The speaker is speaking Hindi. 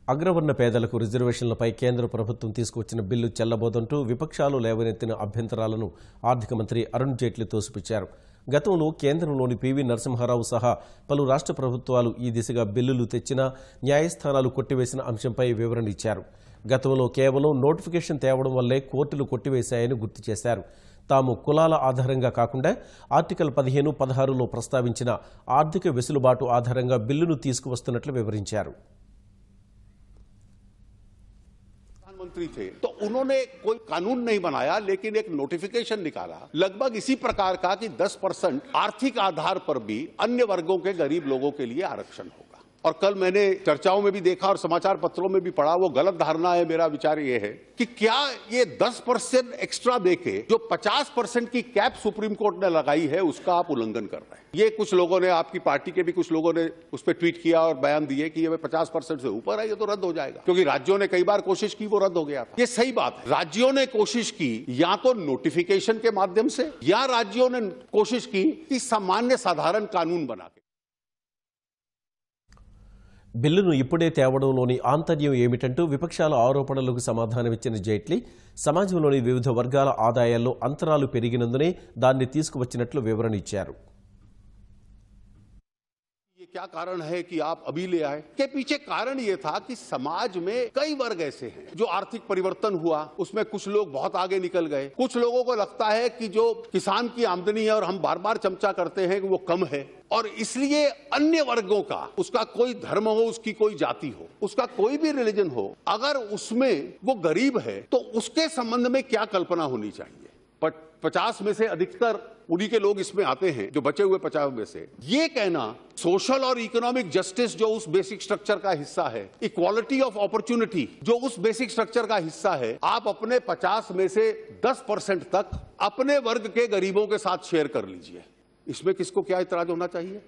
అగ్రవర్ణ పేదలకు రిజర్వేషన్లపై కేంద్ర ప్రభుత్వం తీసుకొచ్చిన బిల్లు చెల్లబోదంటూ విపక్షాలు లేవనెత్తిన అభ్యంతరాలను ఆర్థిక మంత్రి అరుణ్ జైట్లీ తోసిపుచ్చారు. గతంలో కేంద్రంలోని పివి నరసింహారావు సహా పలు రాష్ట్ర ప్రభుత్వాలు ఈ దిశగా బిల్లులు తెచ్చినా న్యాయస్థానాలు కొట్టివేసిన అంశంపై వివరణ ఇచ్చారు. గతంలో కేవలం నోటిఫికేషన్ తేవడం వల్లే కోర్టులు కొట్టివేశాయని గుర్తు చేశారు. తాము కులాల ఆధారంగా కాకుండా ఆర్టికల్ 15, 16లో ప్రస్తావించిన ఆర్థిక వెసులుబాటు ఆధారంగా బిల్లును తీసుకువస్తున్నట్లు వివరించారు. प्रधानमंत्री थे तो उन्होंने कोई कानून नहीं बनाया, लेकिन एक नोटिफिकेशन निकाला लगभग इसी प्रकार का कि 10% आर्थिक आधार पर भी अन्य वर्गों के गरीब लोगों के लिए आरक्षण होगा। और कल मैंने चर्चाओं में भी देखा और समाचार पत्रों में भी पढ़ा, वो गलत धारणा है। मेरा विचार ये है कि क्या ये 10% एक्स्ट्रा देके जो 50% की कैप सुप्रीम कोर्ट ने लगाई है उसका आप उल्लंघन कर रहे हैं। ये कुछ लोगों ने, आपकी पार्टी के भी कुछ लोगों ने उस पर ट्वीट किया और बयान दिए कि ये 50% से ऊपर है, ये तो रद्द हो जाएगा, क्योंकि राज्यों ने कई बार कोशिश की, वो रद्द हो गया था। ये सही बात है, राज्यों ने कोशिश की या तो नोटिफिकेशन के माध्यम से, या राज्यों ने कोशिश की कि सामान्य साधारण कानून बना के। బిల్లును ఇప్పుడే తేవడంలోని ఆంతర్యం ఏమిటంటూ విపక్షాల ఆరోపణలకు సమాధానమిచ్చిన జైట్లీ సమాజంలోని వివిధ వర్గాల ఆదాయాల్లో అంతరాలు పెరిగినందునే దాన్ని తీసుకువచ్చినట్లు వివరణ ఇచ్చారు. क्या कारण है कि आप अभी ले आए? के पीछे कारण यह था कि समाज में कई वर्ग ऐसे हैं जो आर्थिक परिवर्तन हुआ, उसमें कुछ लोग बहुत आगे निकल गए। कुछ लोगों को लगता है कि जो किसान की आमदनी है और हम बार बार चमचा करते हैं कि वो कम है, और इसलिए अन्य वर्गों का, उसका कोई धर्म हो, उसकी कोई जाति हो, उसका कोई भी रिलीजन हो, अगर उसमें वो गरीब है तो उसके संबंध में क्या कल्पना होनी चाहिए। 50 में से अधिकतर उन्हीं के लोग इसमें आते हैं, जो बचे हुए 50 में से। ये कहना सोशल और इकोनॉमिक जस्टिस जो उस बेसिक स्ट्रक्चर का हिस्सा है, इक्वालिटी ऑफ अपॉर्चुनिटी जो उस बेसिक स्ट्रक्चर का हिस्सा है, आप अपने 50 में से 10% तक अपने वर्ग के गरीबों के साथ शेयर कर लीजिए। इसमें किसको क्या इतराज होना चाहिए?